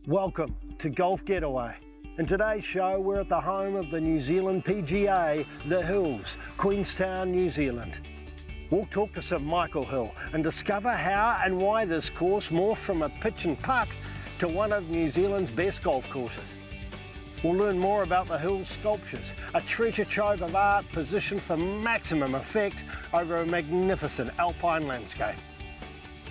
Welcome to Golf Getaway. In today's show, we're at the home of the New Zealand PGA, The Hills, Queenstown, New Zealand. We'll talk to Sir Michael Hill and discover how and why this course morphed from a pitch and putt to one of New Zealand's best golf courses. We'll learn more about the Hills sculptures, a treasure trove of art positioned for maximum effect over a magnificent alpine landscape.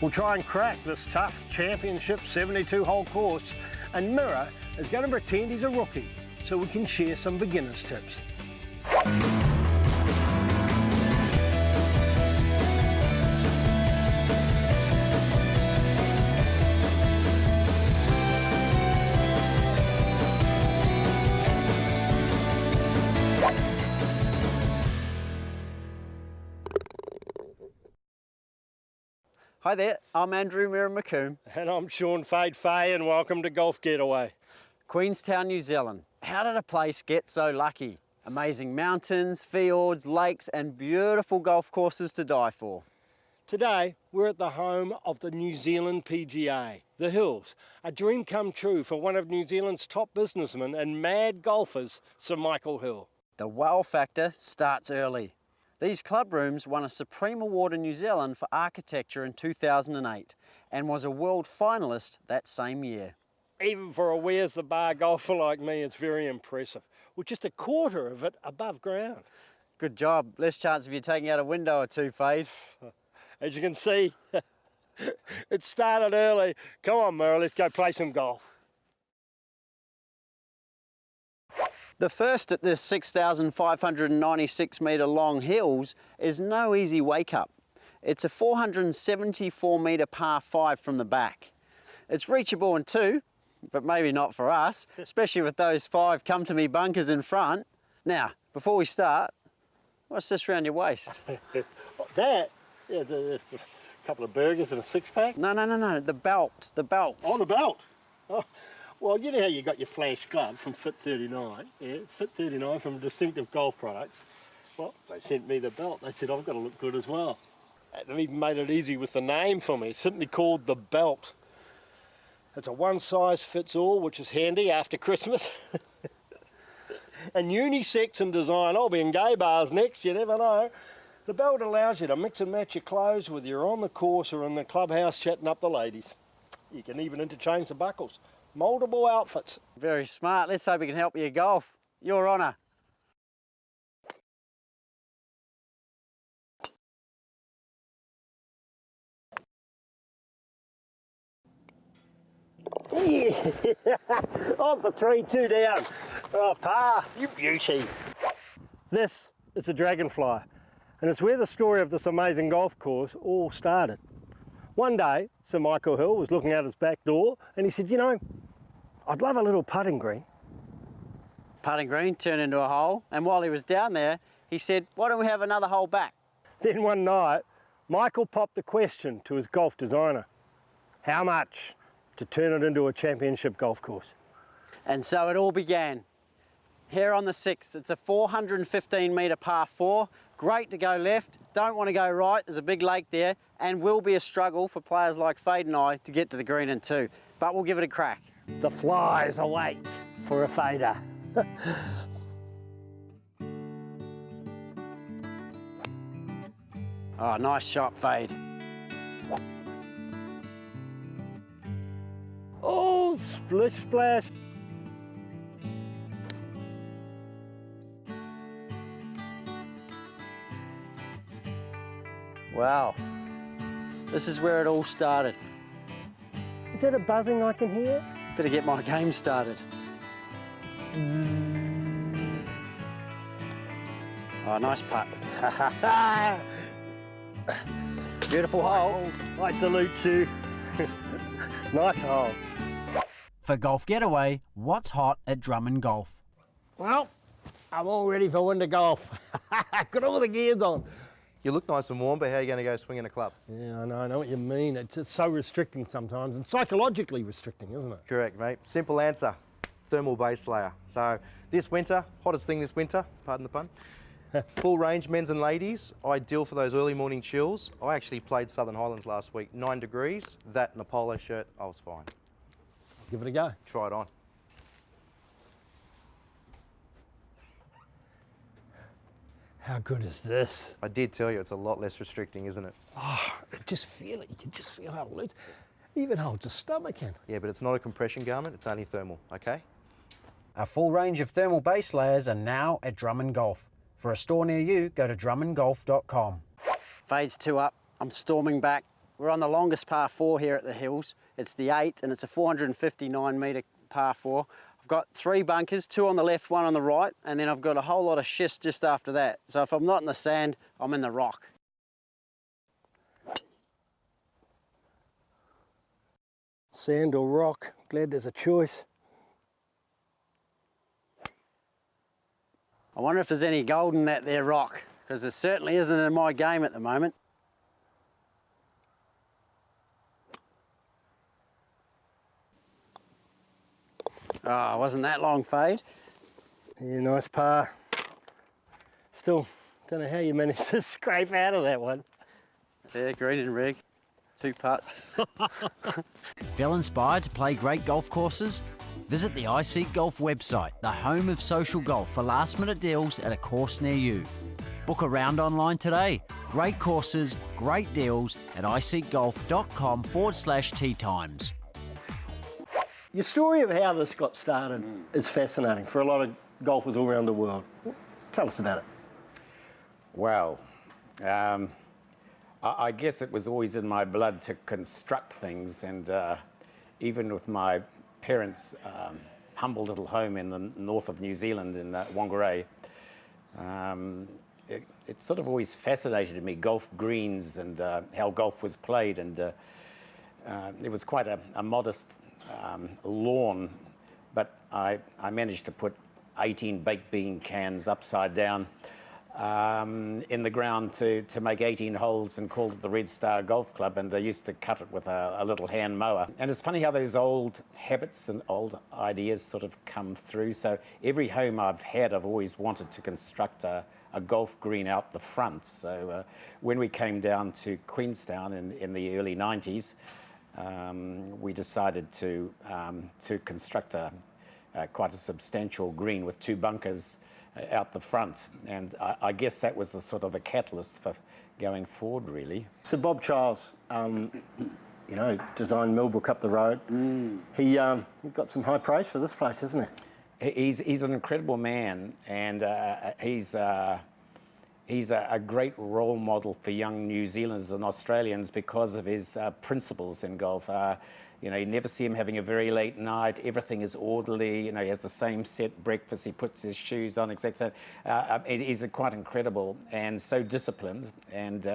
We'll try and crack this tough championship 72-hole course, and Mirror is going to pretend he's a rookie so we can share some beginner's tips. Hi there, I'm Andrew Mirror McComb. And I'm Sean Fade Fay, and welcome to Golf Getaway. Queenstown, New Zealand. How did a place get so lucky? Amazing mountains, fjords, lakes and beautiful golf courses to die for. Today, we're at the home of the New Zealand PGA, The Hills, a dream come true for one of New Zealand's top businessmen and mad golfers, Sir Michael Hill. The wow factor starts early. These club rooms won a Supreme Award in New Zealand for architecture in 2008 and was a world finalist that same year. Even for a where's the bar golfer like me, it's very impressive, with just a quarter of it above ground. Good job. Less chance of you taking out a window or two, Fade. As you can see, it started early. Come on, Murray, let's go play some golf. The first at this 6,596 metre long Hills is no easy wake up. It's a 474 metre par 5 from the back. It's reachable in two, but maybe not for us, especially with those 5 come to me bunkers in front. Now, before we start, what's this around your waist? That? Yeah, a couple of burgers and a six-pack? No, the belt. Oh, the belt? Oh. Well, you know how you got your flash glove from Fit 39, yeah? Fit 39 from Distinctive Golf Products. Well, they sent me the belt. They said I've got to look good as well. They've even made it easy with the name for me. It's simply called the belt. It's a one-size-fits-all, which is handy after Christmas. And unisex in design. I'll be in gay bars next, you never know. The belt allows you to mix and match your clothes whether you're on the course or in the clubhouse chatting up the ladies. You can even interchange the buckles. Multiple outfits. Very smart. Let's hope we can help you golf. Your honour. On for 3, 2 down. Oh, par, you beauty. This is the Dragonfly, and it's where the story of this amazing golf course all started. One day, Sir Michael Hill was looking out his back door and he said, you know, I'd love a little putting green. Putting green turned into a hole, and while he was down there, he said, why don't we have another hole back? Then one night, Michael popped the question to his golf designer. How much to turn it into a championship golf course? And so it all began. Here on the 6th, it's a 415 metre par 4. Great to go left, don't want to go right, there's a big lake there, and will be a struggle for players like Fade and I to get to the green in 2. But we'll give it a crack. The flies await for a fader. Oh, nice shot, Fade. Oh, splish splash. Wow, this is where it all started. Is that a buzzing I can hear? Better get my game started. Oh, nice putt. Beautiful hole. I salute you. Nice hole. For Golf Getaway, what's hot at Drummond Golf? Well, I'm all ready for winter golf. Got all the gears on. You look nice and warm, but how are you going to go swinging a club? Yeah, I know what you mean. It's so restricting sometimes, and psychologically restricting, isn't it? Correct, mate. Simple answer. Thermal base layer. So this winter, hottest thing this winter, pardon the pun, Full range, men's and ladies, ideal for those early morning chills. I actually played Southern Highlands last week, 9 degrees, that and a polo shirt, I was fine. Give it a go. Try it on. How good is this? I did tell you it's a lot less restricting, isn't it? Oh, just feel it. You can just feel how loose. Even holds the stomach in. Yeah, but it's not a compression garment, it's only thermal, okay? A full range of thermal base layers are now at Drummond Golf. For a store near you, go to drummondgolf.com. Fade's 2 up. I'm storming back. We're on the longest par 4 here at the hills. It's the 8 and it's a 459 metre par 4. I've got 3 bunkers, 2 on the left, 1 on the right, and then I've got a whole lot of schist just after that. So if I'm not in the sand, I'm in the rock. Sand or rock, glad there's a choice. I wonder if there's any gold in that there rock, because there certainly isn't in my game at the moment. Oh, wasn't that long, Fade? Yeah, nice par. Still, don't know how you managed to scrape out of that one. Yeah, green and rig, 2 putts. Feel inspired to play great golf courses? Visit the iSeek Golf website, the home of social golf, for last-minute deals at a course near you. Book a round online today. Great courses, great deals at iSeekGolf.com/tee times. Your story of how this got started is fascinating for a lot of golfers all around the world. Tell us about it. Well, I guess it was always in my blood to construct things, and even with my parents' humble little home in the north of New Zealand in Whangarei, it sort of always fascinated me, golf greens and how golf was played, and it was quite a modest lawn, but I managed to put 18 baked bean cans upside down in the ground to make 18 holes, and called it the Red Star Golf Club, and they used to cut it with a little hand mower. And it's funny how those old habits and old ideas sort of come through. So every home I've had, I've always wanted to construct a golf green out the front. So when we came down to Queenstown in the early 90s, we decided to construct quite a substantial green with 2 bunkers out the front, and I guess that was the sort of the catalyst for going forward, really. So Bob Childs, you know, designed Millbrook up the road. He's got some high praise for this place, isn't he? He's an incredible man, and he's a great role model for young New Zealanders and Australians because of his principles in golf. You know, you never see him having a very late night. Everything is orderly. You know, he has the same set breakfast. He puts his shoes on, etc. He's quite incredible and so disciplined, and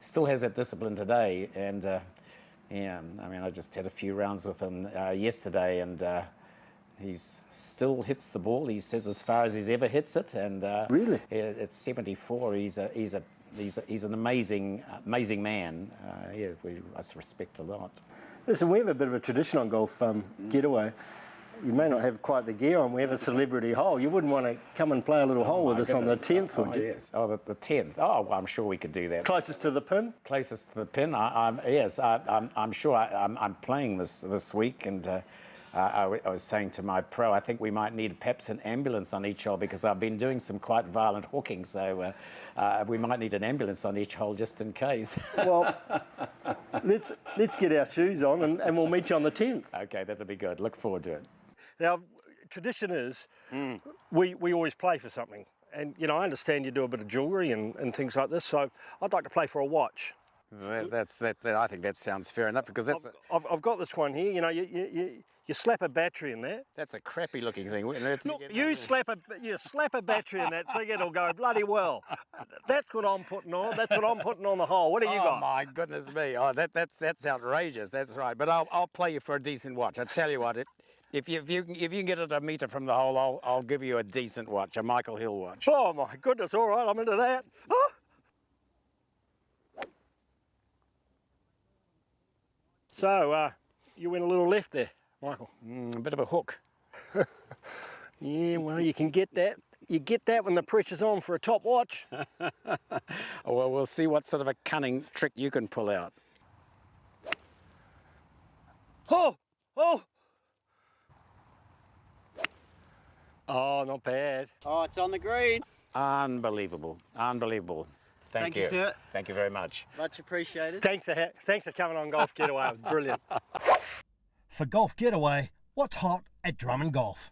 still has that discipline today. And yeah, I mean, I just had a few rounds with him yesterday, and he still hits the ball. He says as far as he's ever hits it, and really, at 74, he's an amazing man. Yeah, I respect a lot. Listen, we have a bit of a tradition on golf, Getaway. You may not have quite the gear on. We have a celebrity hole. You wouldn't want to come and play a little hole with us on the 10th, would you? Yes. Oh, the 10th. Oh, well, I'm sure we could do that. Closest to the pin? Closest to the pin. Yes, I'm sure I'm playing this week, and I was saying to my pro, I think we might need perhaps an ambulance on each hole, because I've been doing some quite violent hooking, so we might need an ambulance on each hole just in case. Well, let's get our shoes on, and we'll meet you on the 10th. Okay, that'll be good. Look forward to it. Now, tradition is we always play for something. And, you know, I understand you do a bit of jewellery and things like this, so I'd like to play for a watch. I think that sounds fair enough, because that's... I've got this one here. You know, you slap a battery in there. That's a crappy looking thing. Look, you slap a battery in that thing, it'll go bloody well. That's what I'm putting on. That's what I'm putting on the hole. What have you got? Oh my goodness me! Oh, that's outrageous. That's right. But I'll play you for a decent watch. I tell you what, if you can get it a metre from the hole, I'll give you a decent watch, a Michael Hill watch. Oh my goodness! All right, I'm into that. Oh. So you went a little left there, Michael. A bit of a hook. Yeah, well, you can get that. You get that when the pressure's on for a top watch. Well, we'll see what sort of a cunning trick you can pull out. Oh! Oh, not bad. Oh, it's on the green. Unbelievable, unbelievable. Thank you, sir. Thank you very much. Much appreciated. Thanks for coming on Golf Getaway. It was brilliant. For Golf Getaway, what's hot at Drummond Golf?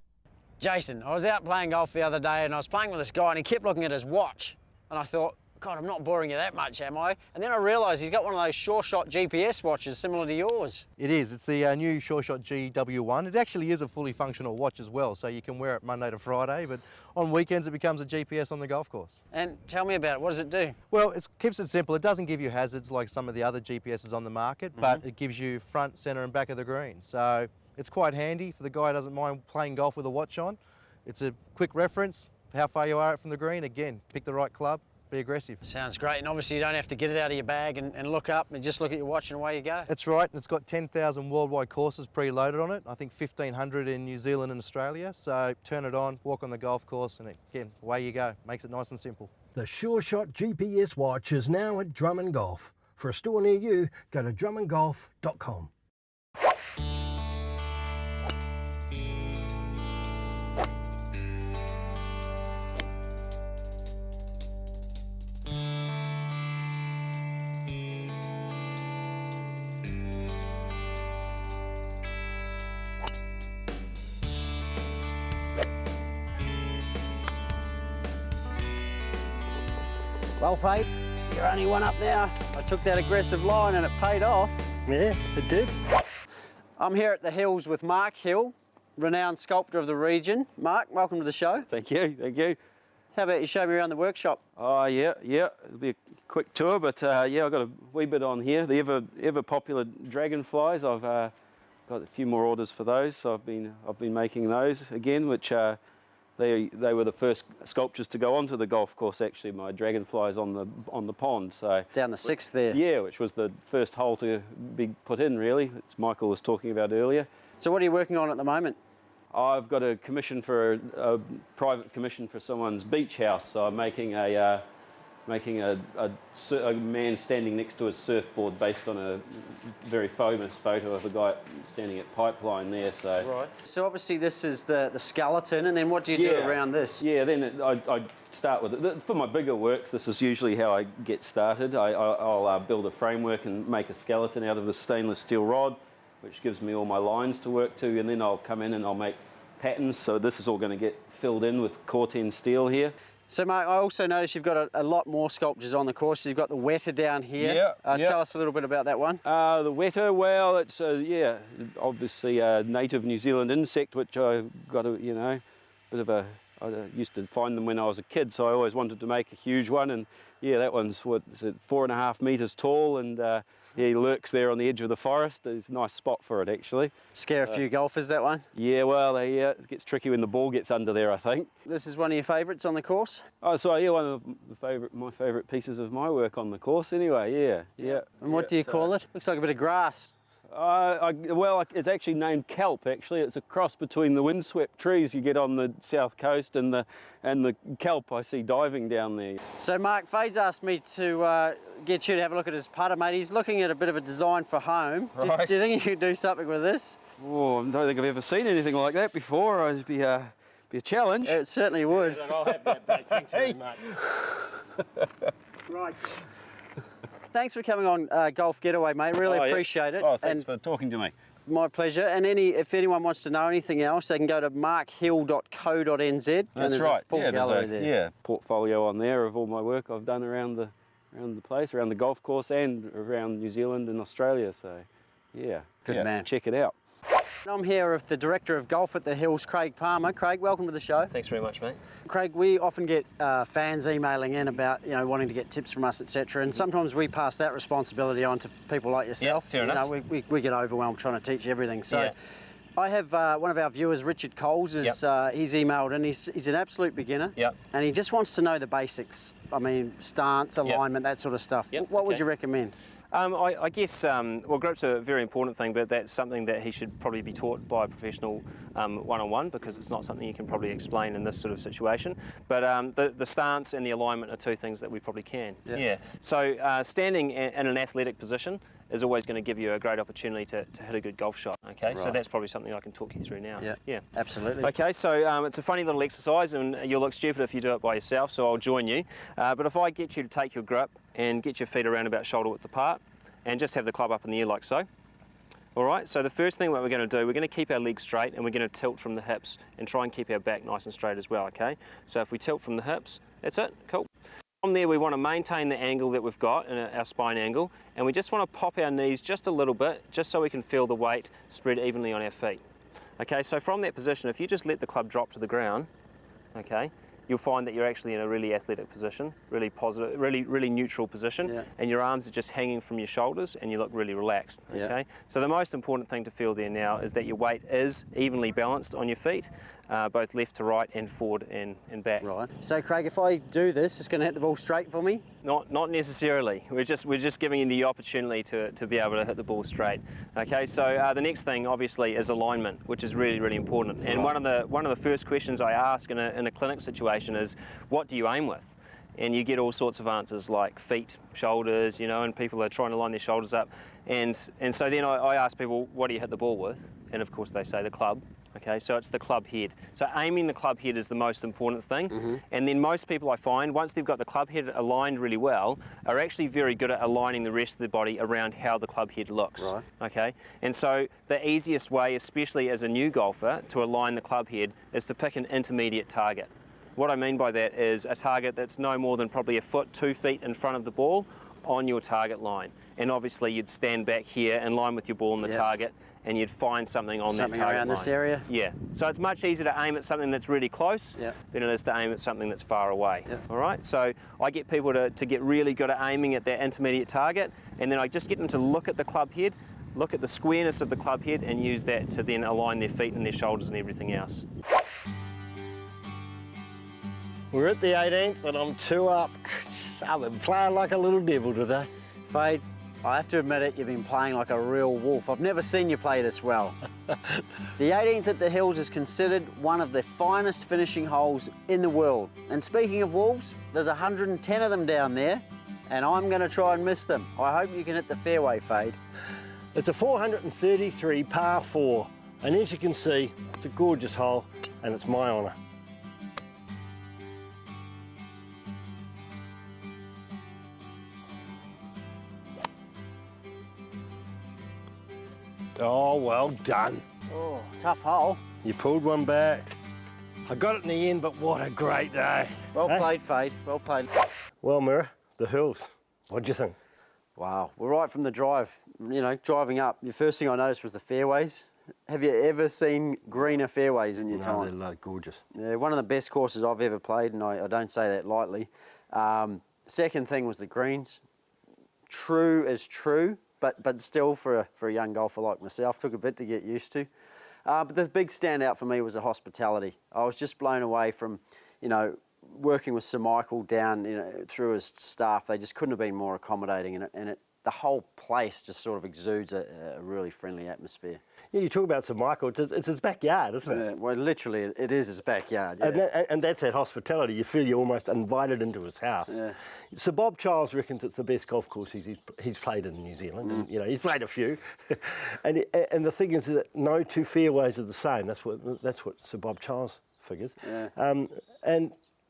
Jason, I was out playing golf the other day and I was playing with this guy and he kept looking at his watch. And I thought, God, I'm not boring you that much, am I? And then I realised he's got one of those Sure Shot GPS watches similar to yours. It is. It's the new Sure Shot GW1. It actually is a fully functional watch as well, so you can wear it Monday to Friday, but on weekends it becomes a GPS on the golf course. And tell me about it. What does it do? Well, it keeps it simple. It doesn't give you hazards like some of the other GPSs on the market, but it gives you front, centre and back of the green. So it's quite handy for the guy who doesn't mind playing golf with a watch on. It's a quick reference for how far you are from the green. Again, pick the right club, be aggressive. Sounds great. And obviously you don't have to get it out of your bag and look up and just look at your watch and away you go. That's right. It's got 10,000 worldwide courses preloaded on it. I think 1,500 in New Zealand and Australia. So turn it on, walk on the golf course, and again, away you go. Makes it nice and simple. The Sure Shot GPS watch is now at Drummond Golf. For a store near you, go to drummondgolf.com. Well, Fabe, you're only one up now. I took that aggressive line and it paid off. Yeah, it did. I'm here at the Hills with Mark Hill, renowned sculptor of the region. Mark, welcome to the show. Thank you, thank you. How about you show me around the workshop? Oh yeah, it'll be a quick tour, but yeah, I've got a wee bit on here. The ever popular dragonflies. I've got a few more orders for those, so I've been making those again, which they were the first sculptures to go onto the golf course. Actually, my dragonflies on the pond. So Down the 6th there. yeah, which was the first hole to be put in, really. As Michael was talking about earlier. So what are you working on at the moment? I've got a commission for a private commission for someone's beach house. So I'm making a man standing next to a surfboard based on a very famous photo of a guy standing at Pipeline there. So Right. So obviously this is the skeleton, and then what do you do around this? Yeah, then I start with it. For my bigger works, this is usually how I get started. I'll build a framework and make a skeleton out of the stainless steel rod, which gives me all my lines to work to, and then I'll come in and I'll make patterns. So this is all going to get filled in with Corten steel here. So, Mark, I also noticed you've got a lot more sculptures on the course. You've got the wetter down here. Yeah, Tell us a little bit about that one. The wetter, well, it's obviously a native New Zealand insect, which I got I used to find them when I was a kid, so I always wanted to make a huge one. And yeah, that one's 4.5 metres tall, and he lurks there on the edge of the forest. There's a nice spot for it, actually. Scare a few golfers, that one. Yeah, well, it gets tricky when the ball gets under there, I think. This is one of your favourites on the course? Oh, so yeah, one of my favourite pieces of my work on the course, anyway. Yeah. And what do you call it? Looks like a bit of grass. Well, it's actually named kelp. Actually, it's a cross between the windswept trees you get on the south coast and the kelp I see diving down there. So, Mark, Fade's asked me to get you to have a look at his putter, mate. He's looking at a bit of a design for home. Right. Do you think you could do something with this? Oh, I don't think I've ever seen anything like that before. It'd be a challenge. It certainly would. I'll have that, mate. Thanks very much. Right. Thanks for coming on Golf Getaway, mate. Really appreciate it. Oh, thanks for talking to me. My pleasure. And if anyone wants to know anything else, they can go to markhill.co.nz. That's and there's right. A full gallery there. Yeah, portfolio on there of all my work I've done around the place, around the golf course and around New Zealand and Australia. So, yeah, Good man. Check it out. I'm here with the Director of Golf at the Hills, Craig Palmer. Craig, welcome to the show. Thanks very much, mate. Craig, we often get fans emailing in about wanting to get tips from us, etc. And sometimes we pass that responsibility on to people like yourself. Yeah, fair enough. We get overwhelmed trying to teach everything. So. Yeah. I have one of our viewers, Richard Coles, he's emailed in. He's an absolute beginner, and he just wants to know the basics. I mean, stance, alignment, that sort of stuff. What would you recommend? I guess, well, grip's a very important thing, but that's something that he should probably be taught by a professional one-on-one, because it's not something you can probably explain in this sort of situation. But the stance and the alignment are two things that we probably can. So standing in an athletic position is always going to give you a great opportunity to hit a good golf shot. Okay, so Right. that's probably something I can talk you through now. Yeah, absolutely. Okay, so it's a funny little exercise, and you'll look stupid if you do it by yourself, so I'll join you. But if I get you to take your grip and get your feet around about shoulder width apart, and just have the club up in the air like so. All right, so the first thing what we're going to do, we're going to keep our legs straight and we're going to tilt from the hips and try and keep our back nice and straight as well, okay? So if we tilt from the hips, that's it, cool. From there we want to maintain the angle that we've got, our spine angle, and we just want to pop our knees just a little bit, just so we can feel the weight spread evenly on our feet. Okay, so from that position, if you just let the club drop to the ground, okay, you'll find that you're actually in a really athletic position, really positive, really neutral position, and your arms are just hanging from your shoulders and you look really relaxed, okay? So the most important thing to feel there now is that your weight is evenly balanced on your feet, both left to right and forward and back. Right. So Craig, if I do this, it's going to hit the ball straight for me? Not necessarily. We're just giving you the opportunity to be able to hit the ball straight. Okay, so the next thing obviously is alignment, which is really important. And one of the first questions I ask in a clinic situation is, what do you aim with? And you get all sorts of answers like feet, shoulders, you know, and people are trying to line their shoulders up. And so then I ask people, what do you hit the ball with? And of course they say the club. Okay, so it's the club head. So aiming the club head is the most important thing. And then most people I find, once they've got the club head aligned really well, are actually very good at aligning the rest of the body around how the club head looks. Right. Okay, and so the easiest way, especially as a new golfer, to align the club head is to pick an intermediate target. What I mean by that is a target that's no more than probably 1 foot, 2 feet in front of the ball on your target line. And obviously you'd stand back here in line with your ball and the target, and you'd find something on that target around line. this area? Yeah. So it's much easier to aim at something that's really close than it is to aim at something that's far away. All right? So I get people to get really good at aiming at that intermediate target, and then I just get them to look at the club head, look at the squareness of the club head, and use that to then align their feet and their shoulders and everything else. We're at the 18th and I'm 2 up. I've been playing like a little devil today. Fade, I have to admit it, you've been playing like a real wolf. I've never seen you play this well. The 18th at the Hills is considered one of the finest finishing holes in the world. And speaking of wolves, there's 110 of them down there, and I'm going to try and miss them. I hope you can hit the fairway, Fade. It's a 433 par 4, and as you can see, it's a gorgeous hole, and it's my honour. Oh, well done. Oh, tough hole. You pulled one back. I got it in the end, but what a great day. Well eh? played, Fade, well played. Well, Mirror, the Hills, what'd you think? Wow, well, right from the drive, you know, driving up, the first thing I noticed was the fairways. Have you ever seen greener fairways in your time? They're gorgeous. Yeah, one of the best courses I've ever played, and I don't say that lightly. Second thing was the greens. True is true, but still for a young golfer like myself, took a bit to get used to. But the big standout for me was the hospitality. I was just blown away from, you know, working with Sir Michael down, you know, through his staff. They just couldn't have been more accommodating, and the whole place just sort of exudes a really friendly atmosphere. Yeah, you talk about Sir Michael, it's his backyard, isn't it? Well, literally, it is his backyard. Yeah. And that's that hospitality. You feel you're almost invited into his house. Yeah. Sir Bob Charles reckons it's the best golf course he's played in New Zealand. And, you know, he's played a few. and the thing is that no two fairways are the same. That's what Sir Bob Charles figures. Yeah.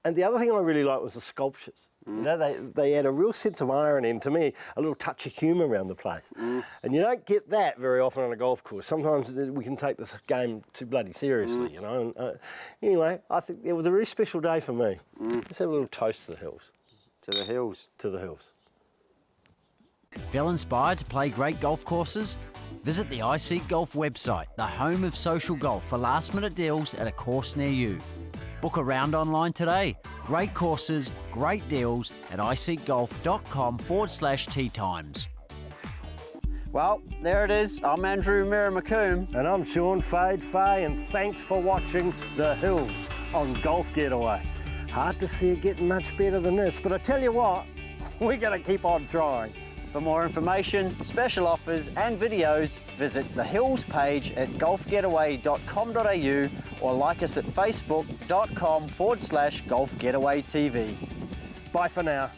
And the other thing I really liked was the sculptures. You know, they add a real sense of irony and, to me, a little touch of humour around the place. And you don't get that very often on a golf course. Sometimes we can take this game too bloody seriously, you know. And, anyway, I think it was a really special day for me. Let's have a little toast to the Hills. To the Hills. To the Hills. Feel inspired to play great golf courses? Visit the iSeek Golf website, the home of social golf, for last-minute deals at a course near you. Book a round online today. Great courses, great deals at iSeekGolf.com/tee times. Well, there it is. I'm Andrew Mira McComb. And I'm Sean Fade Fay, and thanks for watching The Hills on Golf Getaway. Hard to see it getting much better than this, but I tell you what, we're going to keep on trying. For more information, special offers and videos, visit the Hills page at golfgetaway.com.au or like us at facebook.com/golfgetawaytv. Bye for now.